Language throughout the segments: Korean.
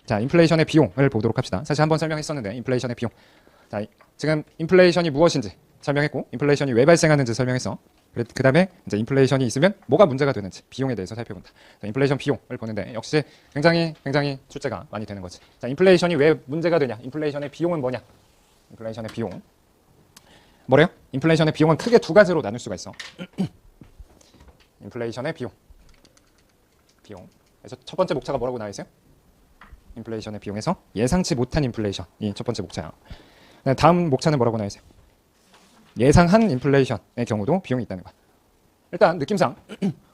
자, 인플레이션의 비용을 보도록 합시다. 사실 한번 설명했었는데 인플레이션의 비용. 자, 지금 인플레이션이 무엇인지 설명했고 인플레이션이 왜 발생하는지 설명했어. 그 다음에 이제 인플레이션이 있으면 뭐가 문제가 되는지 비용에 대해서 살펴본다. 자, 인플레이션 비용을 보는데 역시 굉장히 출제가 많이 되는 거지. 자, 인플레이션이 왜 문제가 되냐? 인플레이션의 비용은 뭐냐? 인플레이션의 비용. 뭐래요? 인플레이션의 비용은 크게 두 가지로 나눌 수가 있어. 인플레이션의 비용. 그래서 첫 번째 목차가 뭐라고 나와 있어요? 인플레이션의 비용에서 예상치 못한 인플레이션이 첫 번째 목차야. 다음 목차는 뭐라고 나와 있어요? 예상한 인플레이션의 경우도 비용이 있다는 거야. 일단 느낌상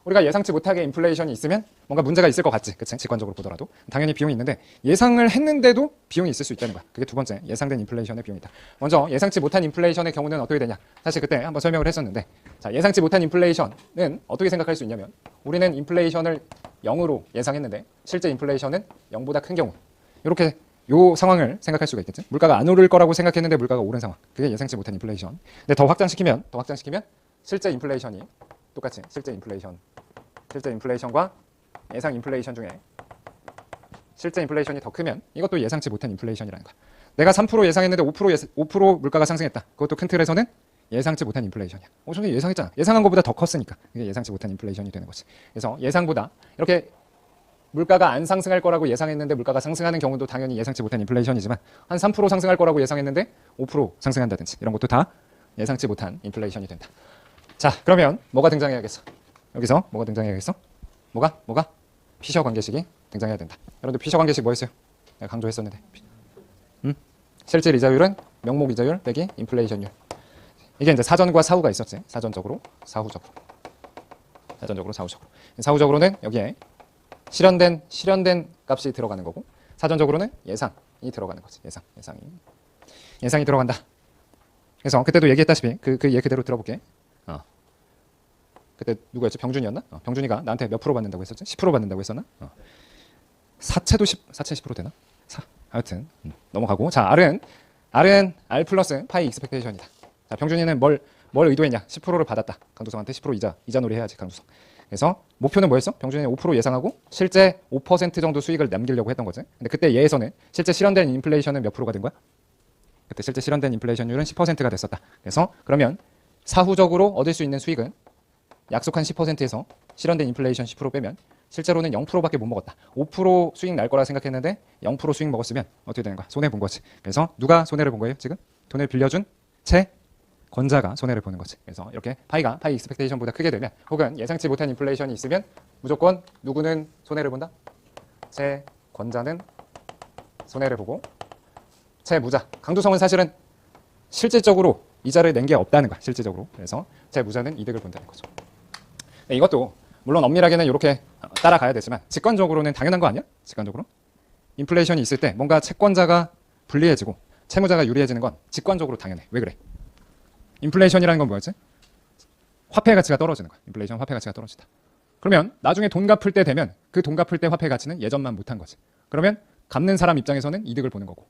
우리가 예상치 못하게 인플레이션이 있으면 뭔가 문제가 있을 것 같지, 그치? 직관적으로 보더라도 당연히 비용이 있는데 예상을 했는데도 비용이 있을 수 있다는 거야. 그게 두 번째, 예상된 인플레이션의 비용이다. 먼저 예상치 못한 인플레이션의 경우는 어떻게 되냐? 사실 그때 한번 설명을 했었는데, 자, 예상치 못한 인플레이션은 어떻게 생각할 수 있냐면 우리는 인플레이션을 0으로 예상했는데 실제 인플레이션은 0보다 큰 경우, 이렇게 요 상황을 생각할 수가 있겠지. 물가가 안 오를 거라고 생각했는데 물가가 오른 상황, 그게 예상치 못한 인플레이션. 근데 더 확장시키면 실제 인플레이션이 똑같이 실제 인플레이션과 예상 인플레이션 중에 실제 인플레이션이 더 크면 이것도 예상치 못한 인플레이션이라는 거야. 내가 3% 예상했는데 5% 물가가 상승했다. 그것도 큰 틀에서는 예상치 못한 인플레이션이야. 저는 예상했잖아. 예상한 것보다 더 컸으니까 그게 예상치 못한 인플레이션이 되는 거지. 그래서 예상보다 이렇게 물가가 안 상승할 거라고 예상했는데 물가가 상승하는 경우도 당연히 예상치 못한 인플레이션이지만 한 3% 상승할 거라고 예상했는데 5% 상승한다든지 이런 것도 다 예상치 못한 인플레이션이 된다. 자, 그러면 뭐가 등장해야겠어? 여기서 뭐가 등장해야겠어? 뭐가? 피셔 관계식이 등장해야 된다. 여러분들 피셔 관계식 뭐였어요? 내가 강조했었는데. 실질 이자율은 명목 이자율 빼기 인플레이션율. 이게 이제 사전과 사후가 있었지. 사전적으로, 사후적으로. 사후적으로는 여기에 실현된 값이 들어가는 거고, 사전적으로는 예상이 들어가는 거지. 예상이 들어간다. 그래서 그때도 얘기했다시피 그 얘기 그대로 들어볼게. 그때 누구였지? 병준이었나? 병준이가 나한테 몇 프로 받는다고 했었지? 10% 받는다고 했었나? 사채도 10% 되나? 하여튼 넘어가고. 자, R은 R 플러스 파이 익스펙테이션이다. 자, 병준이는 뭘 의도했냐? 10%를 받았다. 강두성한테 10% 이자 놀이 해야지, 강두성. 그래서 목표는 뭐였어? 병준이는 5% 예상하고 실제 5% 정도 수익을 남기려고 했던 거지. 근데 그때 예에서는 실제 실현된 인플레이션은 몇 프로가 된 거야? 그때 실제 실현된 인플레이션율은 10%가 됐었다. 그래서 그러면 사후적으로 얻을 수 있는 수익은 약속한 10%에서 실현된 인플레이션 10% 빼면 실제로는 0%밖에 못 먹었다. 5% 수익 날 거라 생각했는데 0% 수익 먹었으면 어떻게 되는 거야? 손해 본 거지. 그래서 누가 손해를 본 거예요? 지금 돈을 빌려준 채권자가 손해를 보는 거지. 그래서 이렇게 파이 익스펙테이션보다 크게 되면, 혹은 예상치 못한 인플레이션이 있으면 무조건 누구는 손해를 본다? 채권자는 손해를 보고 채무자, 강두성은 사실은 실질적으로 이자를 낸 게 없다는 거야. 실질적으로. 그래서 채무자는 이득을 본다는 거죠. 이것도 물론 엄밀하게는 이렇게 따라가야 되지만 직관적으로는 당연한 거 아니야? 직관적으로 인플레이션이 있을 때 뭔가 채권자가 불리해지고 채무자가 유리해지는 건 직관적으로 당연해. 왜 그래? 인플레이션이라는 건 뭐였지? 화폐 가치가 떨어지는 거야. 인플레이션, 화폐 가치가 떨어진다. 그러면 나중에 돈 갚을 때 되면 그 돈 갚을 때 화폐 가치는 예전만 못한 거지. 그러면 갚는 사람 입장에서는 이득을 보는 거고,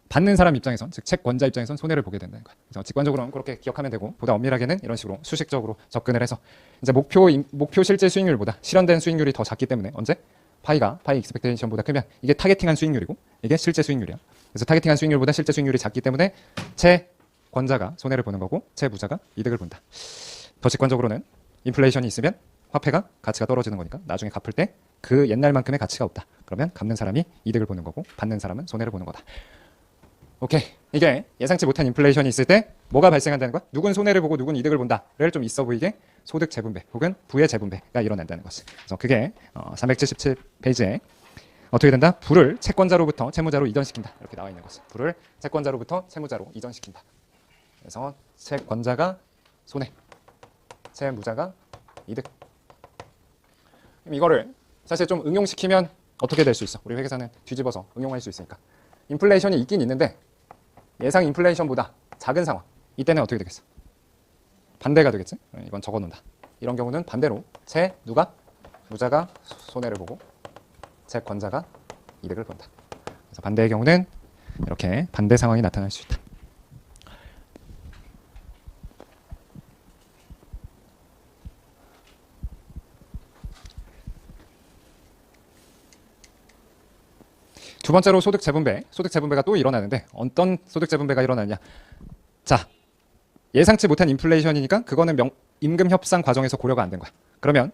받는 사람 입장에선, 즉 채권자 입장에선 손해를 보게 된다는 거야. 그래서 직관적으로는 그렇게 기억하면 되고, 보다 엄밀하게는 이런 식으로 수식적으로 접근을 해서 이제 목표 실제 수익률보다 실현된 수익률이 더 작기 때문에 언제? 파이 익스펙테이션보다 크면 이게 타겟팅한 수익률이고 이게 실제 수익률이야. 그래서 타겟팅한 수익률보다 실제 수익률이 작기 때문에 채권자가 손해를 보는 거고 채무자가 이득을 본다. 더 직관적으로는 인플레이션이 있으면 화폐가 가치가 떨어지는 거니까 나중에 갚을 때 그 옛날만큼의 가치가 없다. 그러면 갚는 사람이 이득을 보는 거고 받는 사람은 손해를 보는 거다. 오케이. 이게 예상치 못한 인플레이션이 있을 때 뭐가 발생한다는 거야? 누군 손해를 보고 누군 이득을 본다를 좀 있어 보이게 소득 재분배 혹은 부의 재분배가 일어난다는 거지. 그래서 그게 377페이지에 어떻게 된다? 부를 채권자로부터 채무자로 이전시킨다. 이렇게 나와 있는 거지. 부를 채권자로부터 채무자로 이전시킨다. 그래서 채권자가 손해, 채무자가 이득. 그럼 이거를 사실 좀 응용시키면 어떻게 될 수 있어? 우리 회계사는 뒤집어서 응용할 수 있으니까. 인플레이션이 있긴 있는데 예상 인플레이션보다 작은 상황. 이때는 어떻게 되겠어? 반대가 되겠지? 이건 적어놓는다. 이런 경우는 반대로 무자가 손해를 보고 채권자가 이득을 본다. 그래서 반대의 경우는 이렇게 반대 상황이 나타날 수 있다. 두 번째로 소득 재분배. 소득 재분배가 또 일어나는데 어떤 소득 재분배가 일어나냐? 자, 예상치 못한 인플레이션이니까 그거는 임금 협상 과정에서 고려가 안 된 거야. 그러면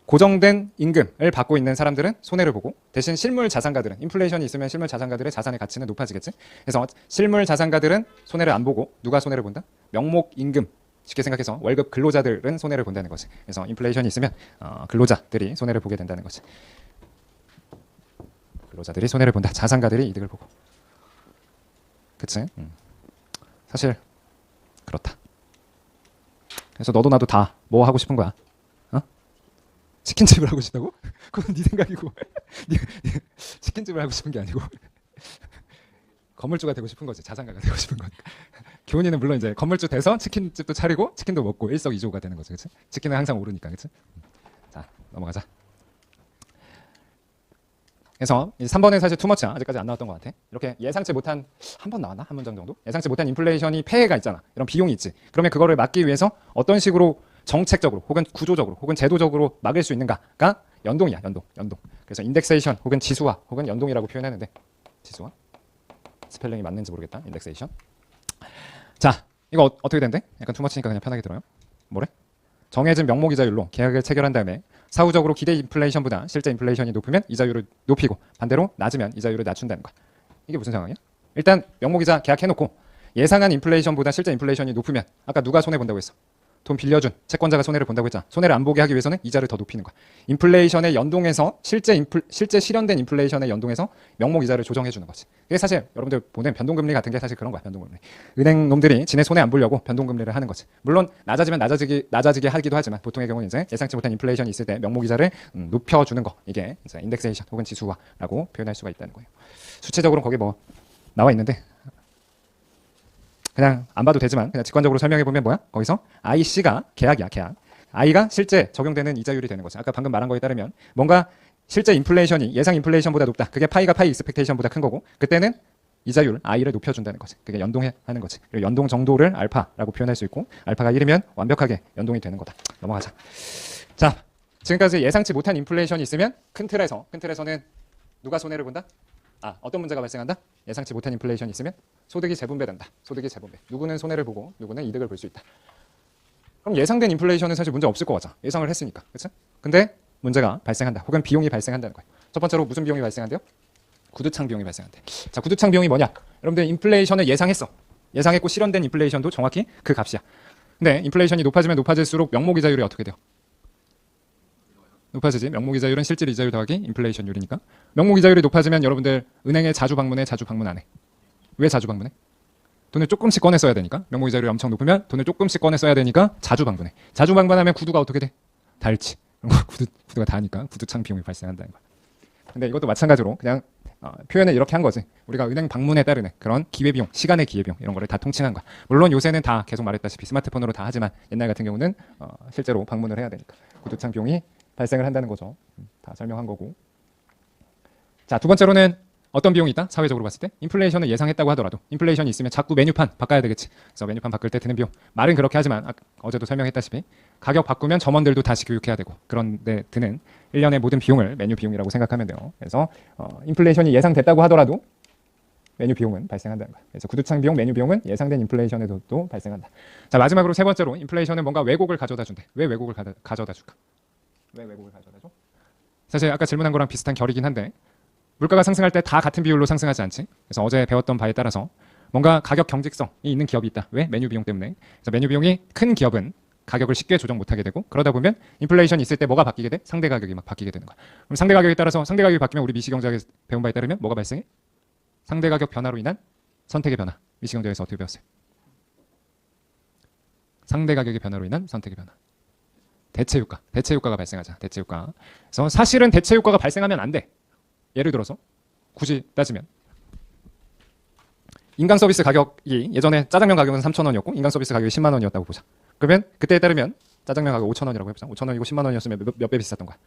고정된 임금을 받고 있는 사람들은 손해를 보고 대신 실물 자산가들은 인플레이션이 있으면 실물 자산가들의 자산의 가치는 높아지겠지. 그래서 실물 자산가들은 손해를 안 보고 누가 손해를 본다? 명목 임금. 쉽게 생각해서 월급 근로자들은 손해를 본다는 거지. 그래서 인플레이션이 있으면 근로자들이 손해를 보게 된다는 거지. 근로자들이 손해를 본다. 자산가들이 이득을 보고. 그치? 사실 그렇다. 그래서 너도 나도 다 뭐 하고 싶은 거야? 어? 치킨집을 하고 싶다고? 그건 네 생각이고 치킨집을 하고 싶은 게 아니고 건물주가 되고 싶은 거지. 자산가가 되고 싶은 거니까. 교훈이는 물론 이제 건물주 돼서 치킨집도 차리고 치킨도 먹고 일석이조가 되는 거지. 그치? 치킨은 항상 오르니까. 그치? 자, 넘어가자. 그래서 3번은 사실 투머치야. 아직까지 안 나왔던 것 같아. 이렇게 예상치 못한 한 번 나왔나? 한 문장 정도? 예상치 못한 인플레이션이 폐해가 있잖아. 이런 비용이 있지. 그러면 그거를 막기 위해서 어떤 식으로 정책적으로 혹은 구조적으로 혹은 제도적으로 막을 수 있는가가 연동이야. 연동. 그래서 인덱세이션 혹은 지수화 혹은 연동이라고 표현하는데 지수화? 스펠링이 맞는지 모르겠다. 인덱세이션. 자, 이거 어떻게 된대? 약간 투머치니까 그냥 편하게 들어요. 뭐래? 정해진 명목이자율로 계약을 체결한 다음에 사후적으로 기대 인플레이션보다 실제 인플레이션이 높으면 이자율을 높이고 반대로 낮으면 이자율을 낮춘다는 거야. 이게 무슨 상황이야? 일단 명목이자 계약해놓고 예상한 인플레이션보다 실제 인플레이션이 높으면 아까 누가 손해본다고 했어? 돈 빌려준 채권자가 손해를 본다고 했잖아. 손해를 안 보게 하기 위해서는 이자를 더 높이는 거야. 인플레이션에 연동해서 실제 실현된 인플레이션에 연동해서 명목 이자를 조정해 주는 거지. 이게 사실 여러분들 보는 변동금리 같은 게 사실 그런 거야. 변동금리. 은행 놈들이 지네 손해 안 보려고 변동금리를 하는 거지. 물론 낮아지면 낮아지게 하기도 하지만 보통의 경우는 이제 예상치 못한 인플레이션이 있을 때 명목 이자를 높여주는 거. 이게 이제 인덱세이션 혹은 지수화라고 표현할 수가 있다는 거예요. 수치적으로 거기 뭐 나와 있는데 그냥 안 봐도 되지만 그냥 직관적으로 설명해 보면 뭐야? 거기서 IC가 계약이야, 계약. I가 실제 적용되는 이자율이 되는 거지. 아까 방금 말한 거에 따르면 뭔가 실제 인플레이션이 예상 인플레이션보다 높다. 그게 파이가 파이 익스펙테이션보다 큰 거고 그때는 이자율 I를 높여준다는 거지. 그게 연동해 하는 거지. 그리고 연동 정도를 알파라고 표현할 수 있고 알파가 1이면 완벽하게 연동이 되는 거다. 넘어가자. 자, 지금까지 예상치 못한 인플레이션이 있으면 큰 틀에서는 누가 손해를 본다? 어떤 문제가 발생한다? 예상치 못한 인플레이션이 있으면 소득이 재분배된다. 소득이 재분배. 누구는 손해를 보고 누구는 이득을 볼 수 있다. 그럼 예상된 인플레이션은 사실 문제 없을 거 같아. 예상을 했으니까. 그치? 근데 문제가 발생한다. 혹은 비용이 발생한다는 거예요. 첫 번째로 무슨 비용이 발생한대요? 구두창 비용이 발생한대. 자, 구두창 비용이 뭐냐? 여러분들 인플레이션을 예상했어. 예상했고 실현된 인플레이션도 정확히 그 값이야. 근데 인플레이션이 높아지면 높아질수록 명목이자율이 어떻게 돼요? 높아지지. 명목이자율은 실질 이자율 더하기 인플레이션율이니까. 명목이자율이 높아지면 여러분들 은행에 자주 방문 안 해? 왜 자주 방문해? 돈을 조금씩 꺼내 써야 되니까. 명목이자율이 엄청 높으면 돈을 조금씩 꺼내 써야 되니까 자주 방문해. 자주 방문하면 구두가 어떻게 돼? 닳지. 구두가 닳으니까 구두창 비용이 발생한다는 거야. 근데 이것도 마찬가지로 그냥 표현을 이렇게 한 거지. 우리가 은행 방문에 따르는 그런 기회비용, 시간의 기회비용 이런 거를 다 통칭한 거야. 물론 요새는 다 계속 말했다시피 스마트폰으로 다 하지만 옛날 같은 경우는 실제로 방문을 해야 되니까 구두창 비용이 발생을 한다는 거죠. 다 설명한 거고. 자, 두 번째로는 어떤 비용이 있다? 사회적으로 봤을 때 인플레이션을 예상했다고 하더라도 인플레이션이 있으면 자꾸 메뉴판 바꿔야 되겠지. 그래서 메뉴판 바꿀 때 드는 비용. 말은 그렇게 하지만 어제도 설명했다시피 가격 바꾸면 점원들도 다시 교육해야 되고 그런데 드는 1년의 모든 비용을 메뉴 비용이라고 생각하면 돼요. 그래서 인플레이션이 예상됐다고 하더라도 메뉴 비용은 발생한다는 거야. 그래서 구두창 비용, 메뉴 비용은 예상된 인플레이션에도 발생한다. 자, 마지막으로 세 번째로 인플레이션은 뭔가 왜곡을 가져다 준대. 왜 왜곡을 가져다 줄까? 왜 왜곡을 가져다 줘? 사실 아까 질문한 거랑 비슷한 결이긴 한데 물가가 상승할 때 다 같은 비율로 상승하지 않지. 그래서 어제 배웠던 바에 따라서 뭔가 가격 경직성이 있는 기업이 있다. 왜? 메뉴 비용 때문에. 그래서 메뉴 비용이 큰 기업은 가격을 쉽게 조정 못하게 되고 그러다 보면 인플레이션이 있을 때 뭐가 바뀌게 돼? 상대 가격이 막 바뀌게 되는 거야. 그럼 상대 가격에 따라서 상대 가격이 바뀌면 우리 미시경제학에서 배운 바에 따르면 뭐가 발생해? 상대 가격 변화로 인한 선택의 변화. 미시경제에서 어떻게 배웠어요? 상대 가격의 변화로 인한 선택의 변화. 대체 효과가 발생하자. 대체 효과. 그래서 사실은 대체 효과가 발생하면 안 돼. 예를 들어서 굳이 따지면 인강 서비스 가격이 예전에 짜장면 가격은 3,000원이었고 인강 서비스 가격이 10만 원이었다고 보자. 그러면 그때에 따르면 짜장면 가격 5,000원이라고 해보자. 5,000원이고 10만 원이었으면 몇 배 비쌌던 거야?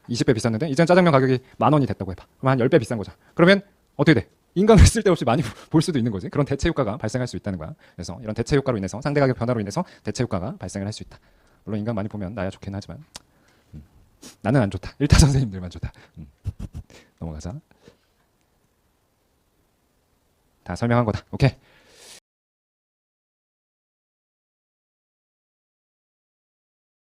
20배 비쌌는데 이제는 짜장면 가격이 만 원이 됐다고 해봐. 그럼 한 10배 비싼 거죠. 그러면 어떻게 돼? 인강을 쓸데없이 많이 볼 수도 있는 거지. 그런 대체 효과가 발생할 수 있다는 거야. 그래서 이런 대체 효과로 인해서 상대 가격 변화로 인해서 대체 효과가 발생을 할 수 있다. 물론 인강 많이 보면 나야 좋긴 하지만 나는 안 좋다. 일타 선생님들만 좋다. 넘어가자. 다 설명한 거다. 오케이.